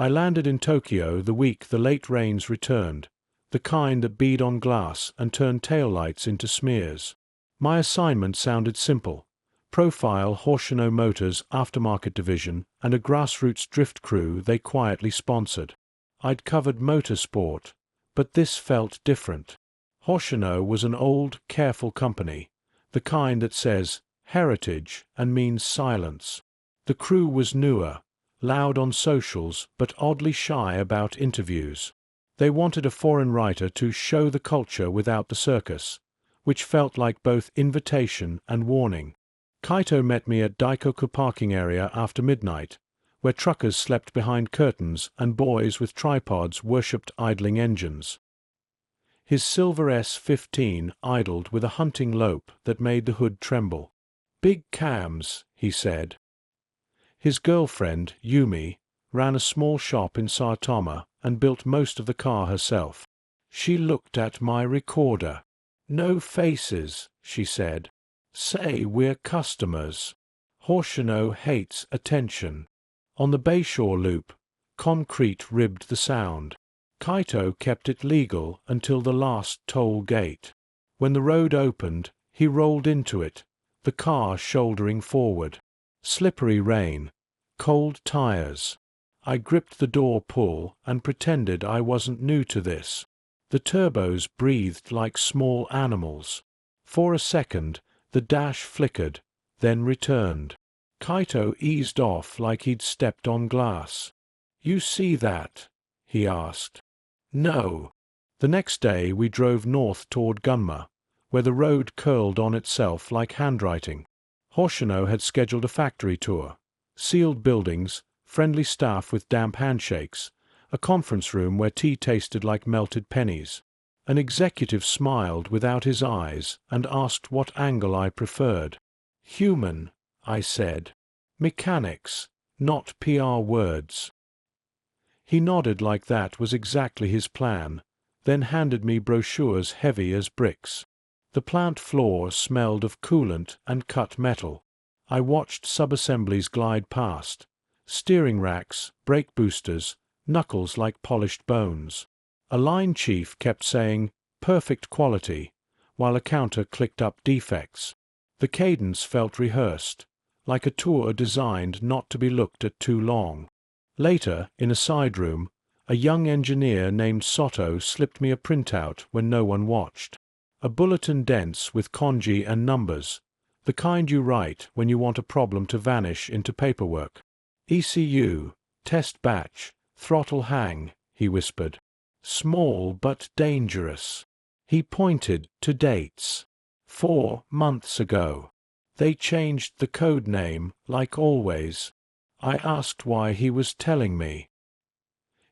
I landed in Tokyo the week the late rains returned, the kind that bead on glass and turn taillights into smears. My assignment sounded simple: profile Hoshino Motors' aftermarket division and a grassroots drift crew they quietly sponsored. I'd covered motorsport, but this felt different. Hoshino was an old, careful company, the kind that says heritage and means silence. The crew was newer, loud on socials but oddly shy about interviews. They wanted a foreign writer to show the culture without the circus, which felt like both invitation and warning. Kaito met me at Daikoku parking area after midnight, where truckers slept behind curtains and boys with tripods worshipped idling engines. His silver S15 idled with a hunting lope that made the hood tremble. "Big cams," he said. His girlfriend, Yumi, ran a small shop in Saitama and built most of the car herself. She looked at my recorder. "No faces," she said. "Say we're customers." Hoshino hates attention. On the Bayshore loop, concrete ribbed the sound. Kaito kept it legal until the last toll gate. When the road opened, he rolled into it, the car shouldering forward. Slippery rain, cold tires. I gripped the door pull and pretended I wasn't new to this. The turbos breathed like small animals. For a second, the dash flickered, then returned. Kaito eased off like he'd stepped on glass. "You see that?" he asked. "No." The next day we drove north toward Gunma, where the road curled on itself like handwriting. Hoshino had scheduled a factory tour. Sealed buildings, friendly staff with damp handshakes, a conference room where tea tasted like melted pennies. An executive smiled without his eyes and asked what angle I preferred. "Human," I said. "Mechanics, not PR words." He nodded like that was exactly his plan, then handed me brochures heavy as bricks. The plant floor smelled of coolant and cut metal. I watched subassemblies glide past. Steering racks, brake boosters, knuckles like polished bones. A line chief kept saying, "perfect quality," while a counter clicked up defects. The cadence felt rehearsed, like a tour designed not to be looked at too long. Later, in a side room, a young engineer named Soto slipped me a printout when no one watched. A bulletin dense with kanji and numbers, the kind you write when you want a problem to vanish into paperwork. "ECU, test batch, throttle hang," he whispered. "Small but dangerous." He pointed to dates. 4 months ago. They changed the code name, like always. I asked why he was telling me.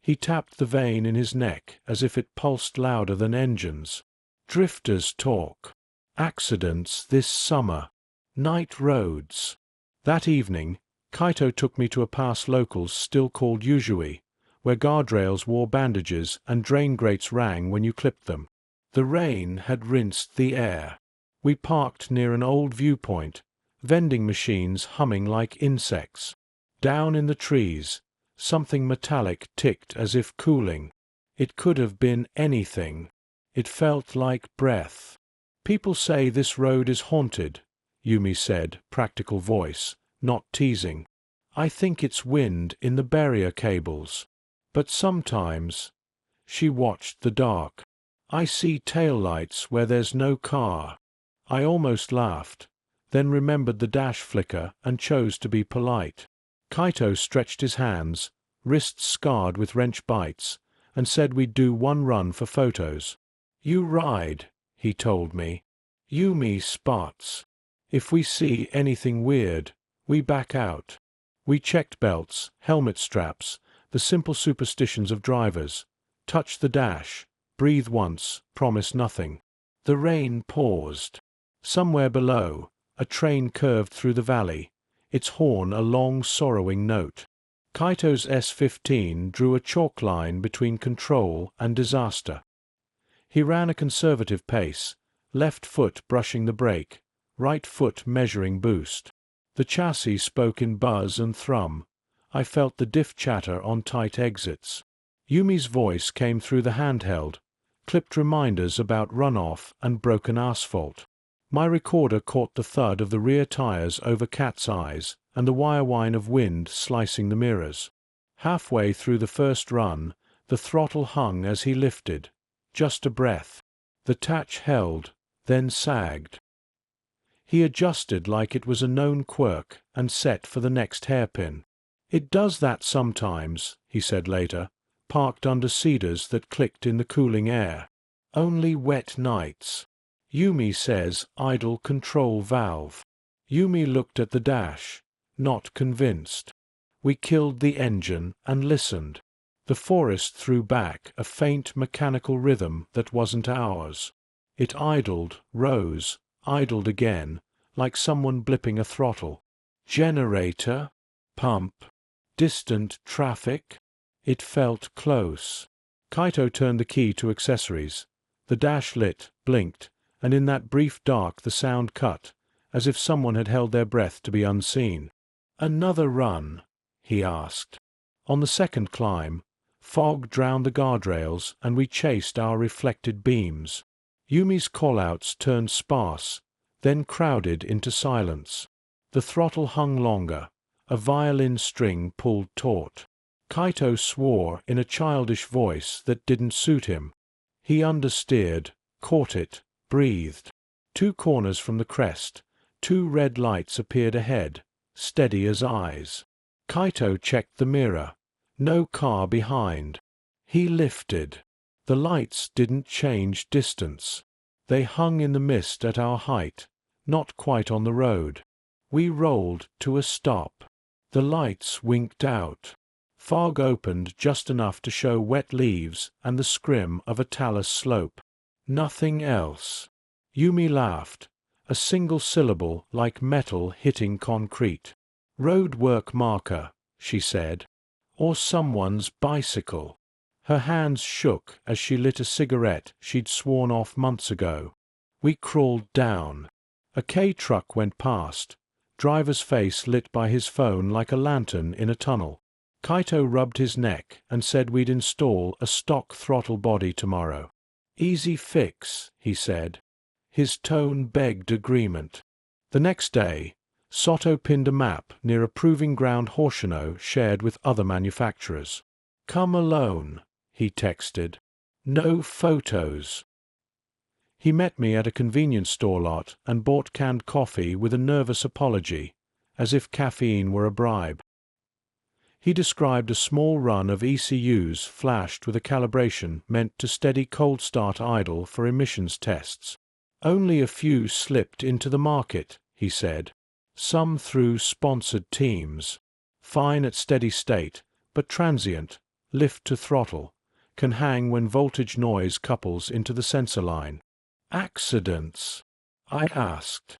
He tapped the vein in his neck as if it pulsed louder than engines. "Drifters talk. Accidents this summer. Night roads." That evening, Kaito took me to a pass locals still called Usui, where guardrails wore bandages and drain grates rang when you clipped them. The rain had rinsed the air. We parked near an old viewpoint, vending machines humming like insects. Down in the trees, something metallic ticked as if cooling. It could have been anything. It felt like breath. "People say this road is haunted," Yumi said, practical voice, not teasing. "I think it's wind in the barrier cables. But sometimes—" She watched the dark. "I see taillights where there's no car." I almost laughed, then remembered the dash flicker and chose to be polite. Kaito stretched his hands, wrists scarred with wrench bites, and said we'd do one run for photos. "You ride," he told me. "Yumi spots. If we see anything weird, we back out." We checked belts, helmet straps, the simple superstitions of drivers. Touch the dash, breathe once, promise nothing. The rain paused. Somewhere below, a train curved through the valley, its horn a long sorrowing note. Kaito's S15 drew a chalk line between control and disaster. He ran a conservative pace, left foot brushing the brake, right foot measuring boost. The chassis spoke in buzz and thrum. I felt the diff chatter on tight exits. Yumi's voice came through the handheld, clipped reminders about runoff and broken asphalt. My recorder caught the thud of the rear tires over Cat's eyes and the wire whine of wind slicing the mirrors. Halfway through the first run, the throttle hung as he lifted. Just a breath. The tatch held, then sagged. He adjusted like it was a known quirk and set for the next hairpin. "It does that sometimes," he said later, parked under cedars that clicked in the cooling air. "Only wet nights." Yumi says idle control valve. Yumi looked at the dash, not convinced. We killed the engine and listened. The forest threw back a faint mechanical rhythm that wasn't ours. It idled, rose, idled again, like someone blipping a throttle. Generator? Pump? Distant traffic? It felt close. Kaito turned the key to accessories. The dash lit, blinked, and in that brief dark the sound cut, as if someone had held their breath to be unseen. "Another run?" he asked. On the second climb, fog drowned the guardrails and we chased our reflected beams. Yumi's callouts turned sparse, then crowded into silence. The throttle hung longer. A violin string pulled taut. Kaito swore in a childish voice that didn't suit him. He understeered, caught it, breathed. 2 corners from the crest, 2 red lights appeared ahead, steady as eyes. Kaito checked the mirror. No car behind. He lifted. The lights didn't change distance. They hung in the mist at our height, not quite on the road. We rolled to a stop. The lights winked out. Fog opened just enough to show wet leaves and the scrim of a talus slope. Nothing else. Yumi laughed, a single syllable like metal hitting concrete. "Roadwork marker," she said. "Or someone's bicycle." Her hands shook as she lit a cigarette she'd sworn off months ago. We crawled down. A K-truck went past, driver's face lit by his phone like a lantern in a tunnel. Kaito rubbed his neck and said we'd install a stock throttle body tomorrow. "Easy fix," he said. His tone begged agreement. The next day, Soto pinned a map near a proving ground Hoshino shared with other manufacturers. "Come alone," he texted. "No photos." He met me at a convenience store lot and bought canned coffee with a nervous apology, as if caffeine were a bribe. He described a small run of ECUs flashed with a calibration meant to steady cold start idle for emissions tests. "Only a few slipped into the market," he said. "Some through sponsored teams. Fine at steady state, but transient, lift to throttle, can hang when voltage noise couples into the sensor line." "Accidents?" I asked.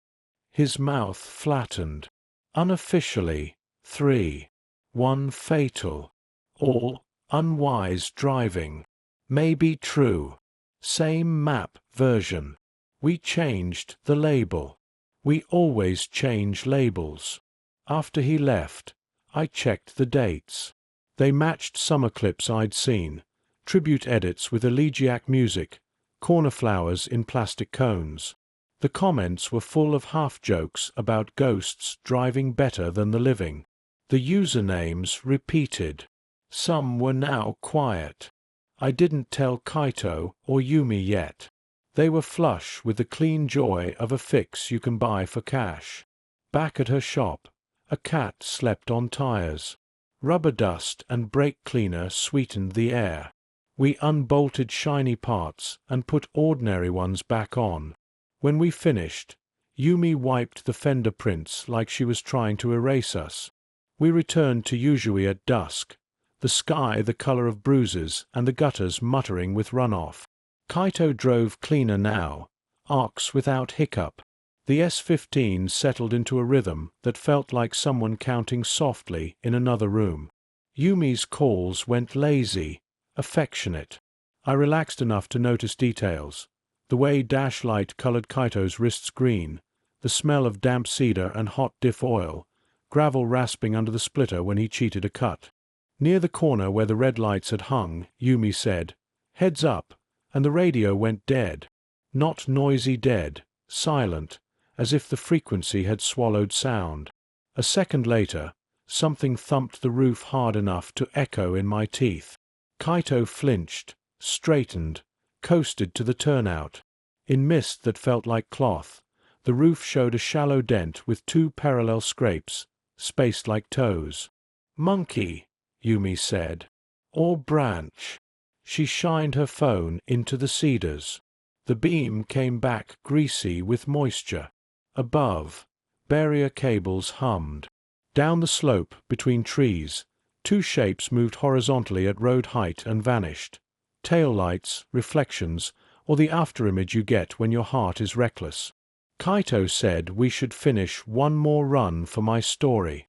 His mouth flattened. "Unofficially, 3. 1 fatal. All unwise driving. Maybe true. Same map version. We changed the label. We always change labels." After he left, I checked the dates. They matched summer clips I'd seen, tribute edits with elegiac music, cornerflowers in plastic cones. The comments were full of half-jokes about ghosts driving better than the living. The usernames repeated. Some were now quiet. I didn't tell Kaito or Yumi yet. They were flush with the clean joy of a fix you can buy for cash. Back at her shop, a cat slept on tires. Rubber dust and brake cleaner sweetened the air. We unbolted shiny parts and put ordinary ones back on. When we finished, Yumi wiped the fender prints like she was trying to erase us. We returned to Yusui at dusk, the sky the color of bruises and the gutters muttering with runoff. Kaito drove cleaner now, arcs without hiccup. The S-15 settled into a rhythm that felt like someone counting softly in another room. Yumi's calls went lazy, affectionate. I relaxed enough to notice details. The way dash light colored Kaito's wrists green, the smell of damp cedar and hot diff oil, gravel rasping under the splitter when he cheated a cut. Near the corner where the red lights had hung, Yumi said, "Heads up," and the radio went dead. Not noisy dead, silent, as if the frequency had swallowed sound. A second later, something thumped the roof hard enough to echo in my teeth. Kaito flinched, straightened, coasted to the turnout. In mist that felt like cloth, the roof showed a shallow dent with two parallel scrapes, spaced like toes. "Monkey," Yumi said. "Or branch." She shined her phone into the cedars. The beam came back greasy with moisture. Above, barrier cables hummed. Down the slope, between trees, two shapes moved horizontally at road height and vanished. Tail lights, reflections, or the afterimage you get when your heart is reckless. Kaito said we should finish one more run for my story.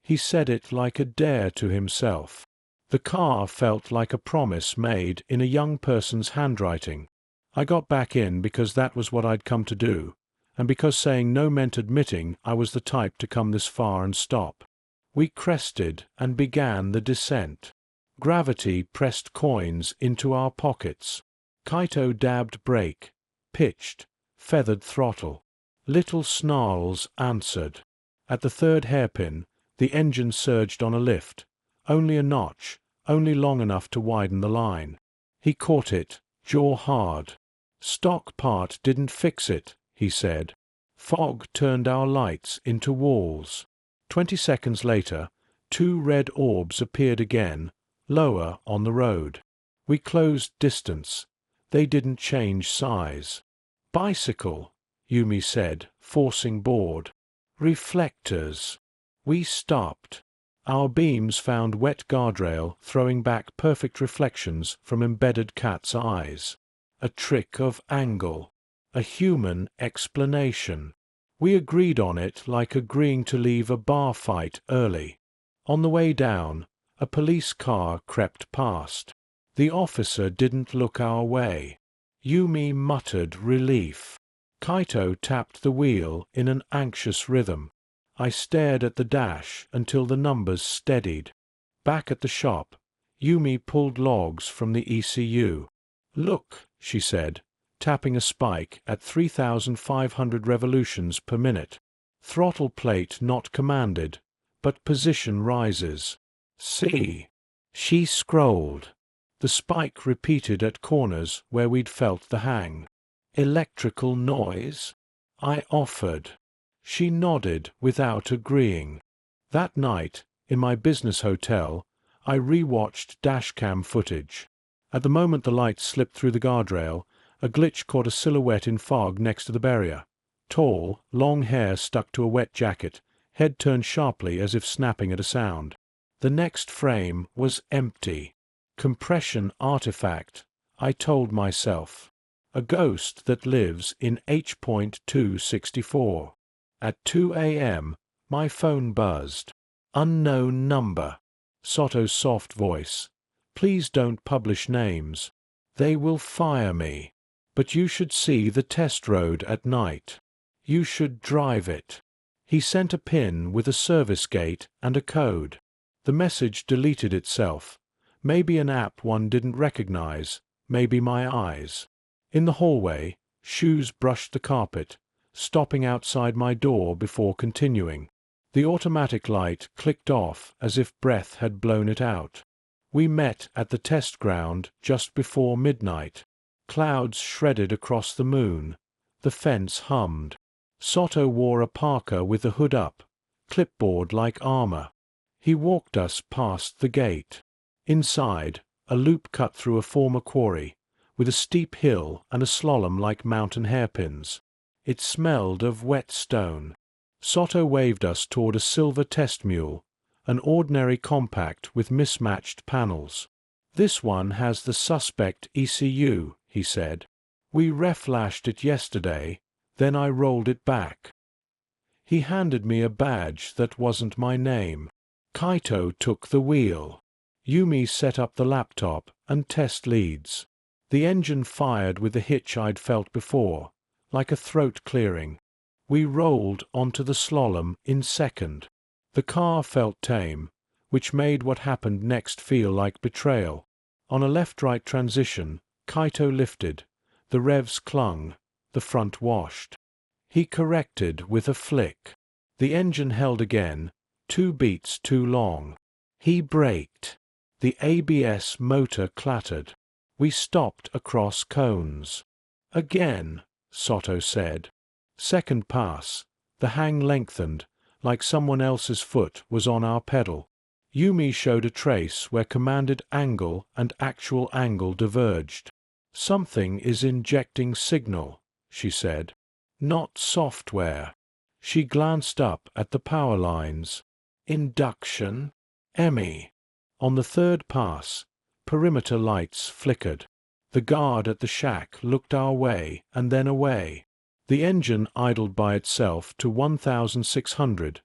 He said it like a dare to himself. The car felt like a promise made in a young person's handwriting. I got back in because that was what I'd come to do, and because saying no meant admitting I was the type to come this far and stop. We crested and began the descent. Gravity pressed coins into our pockets. Kaito dabbed brake, pitched, feathered throttle. Little snarls answered. At the third hairpin, the engine surged on a lift. Only a notch, only long enough to widen the line. He caught it, jaw hard. "Stock part didn't fix it," he said. Fog turned our lights into walls. 20 seconds later, two red orbs appeared again, lower on the road. We closed distance. They didn't change size. "Bicycle," Yumi said, forcing board. "Reflectors." We stopped. Our beams found wet guardrail, throwing back perfect reflections from embedded cat's eyes. A trick of angle. A human explanation. We agreed on it like agreeing to leave a bar fight early. On the way down, a police car crept past. The officer didn't look our way. Yumi muttered relief. Kaito tapped the wheel in an anxious rhythm. I stared at the dash until the numbers steadied. Back at the shop, Yumi pulled logs from the ECU. "Look," she said, tapping a spike at 3,500 revolutions per minute. "Throttle plate not commanded, but position rises. See." She scrolled. The spike repeated at corners where we'd felt the hang. "Electrical noise?" I offered. She nodded without agreeing. That night, in my business hotel, I re-watched dashcam footage. At the moment the light slipped through the guardrail, a glitch caught a silhouette in fog next to the barrier. Tall, long hair stuck to a wet jacket, head turned sharply as if snapping at a sound. The next frame was empty. Compression artifact, I told myself. A ghost that lives in H.264. At 2 a.m., my phone buzzed. "Unknown number." Soto's soft voice. "Please don't publish names. They will fire me. But you should see the test road at night. You should drive it." He sent a pin with a service gate and a code. The message deleted itself. Maybe an app one didn't recognize, maybe my eyes. In the hallway, shoes brushed the carpet, stopping outside my door before continuing. The automatic light clicked off as if breath had blown it out. We met at the test ground just before midnight. Clouds shredded across the moon. The fence hummed. Soto wore a parka with the hood up, clipboard like armor. He walked us past the gate. Inside, a loop cut through a former quarry, with a steep hill and a slalom like mountain hairpins. It smelled of wet stone. Soto waved us toward a silver test mule, an ordinary compact with mismatched panels. "This one has the suspect ECU," he said. "We reflashed it yesterday, then I rolled it back." He handed me a badge that wasn't my name. Kaito took the wheel. Yumi set up the laptop and test leads. The engine fired with the hitch I'd felt before, like a throat clearing. We rolled onto the slalom in second. The car felt tame, which made what happened next feel like betrayal. On a left-right transition, Kaito lifted. The revs clung. The front washed. He corrected with a flick. The engine held again, 2 beats too long. He braked. The ABS motor clattered. We stopped across cones. Again, Soto said. Second pass. The hang lengthened, like someone else's foot was on our pedal. Yumi showed a trace where commanded angle and actual angle diverged. Something is injecting signal, she said. Not software. She glanced up at the power lines. Induction? Emmy. On the third pass, perimeter lights flickered. The guard at the shack looked our way and then away. The engine idled by itself to 1,600,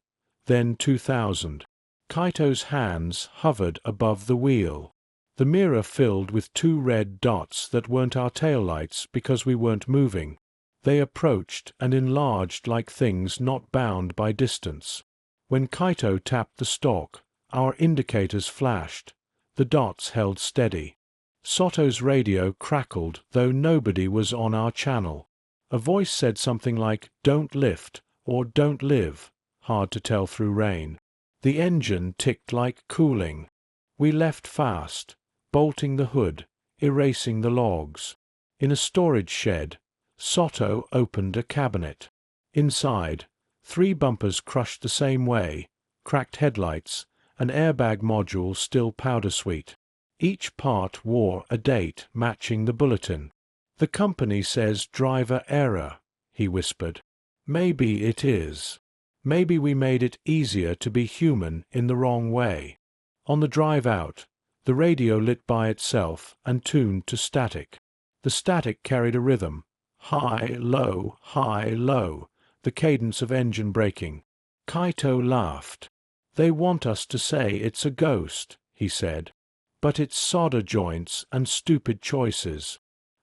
then 2,000. Kaito's hands hovered above the wheel. The mirror filled with 2 red dots that weren't our taillights because we weren't moving. They approached and enlarged like things not bound by distance. When Kaito tapped the stalk, our indicators flashed. The dots held steady. Soto's radio crackled, though nobody was on our channel. A voice said something like, "Don't lift," or "Don't live," hard to tell through rain. The engine ticked like cooling. We left fast, bolting the hood, erasing the logs. In a storage shed, Soto opened a cabinet. Inside, 3 bumpers crushed the same way, cracked headlights, an airbag module still powder sweet. Each part wore a date matching the bulletin. "The company says driver error," he whispered. "Maybe it is. Maybe we made it easier to be human in the wrong way." On the drive out, the radio lit by itself and tuned to static. The static carried a rhythm. High, low, the cadence of engine braking. Kaito laughed. "They want us to say it's a ghost," he said. "But it's solder joints and stupid choices."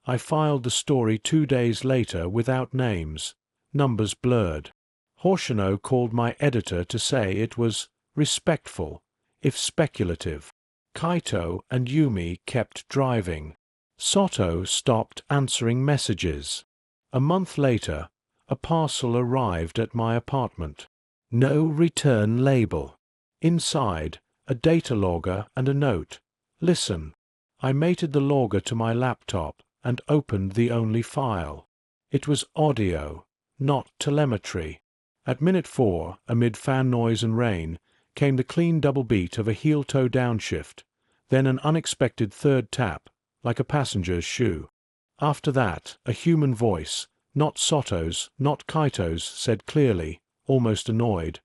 I filed the story 2 days later without names, numbers blurred. Hoshino called my editor to say it was respectful, if speculative. Kaito and Yumi kept driving. Soto stopped answering messages. A month later, a parcel arrived at my apartment. No return label. Inside, a data logger and a note. "Listen." I mated the logger to my laptop and opened the only file. It was audio, not telemetry. At minute 4, amid fan noise and rain, came the clean double beat of a heel-toe downshift, then an unexpected third tap, like a passenger's shoe. After that, a human voice, not Soto's, not Kaito's, said clearly, almost annoyed,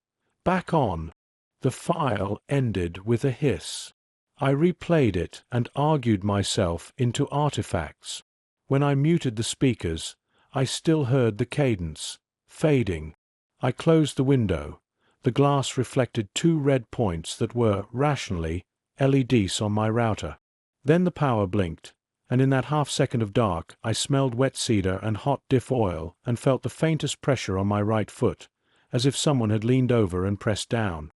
"Back on." The file ended with a hiss. I replayed it and argued myself into artifacts. When I muted the speakers, I still heard the cadence, fading. I closed the window. The glass reflected 2 red points that were, rationally, LEDs on my router. Then the power blinked, and in that half-second of dark I smelled wet cedar and hot diff oil and felt the faintest pressure on my right foot, as if someone had leaned over and pressed down.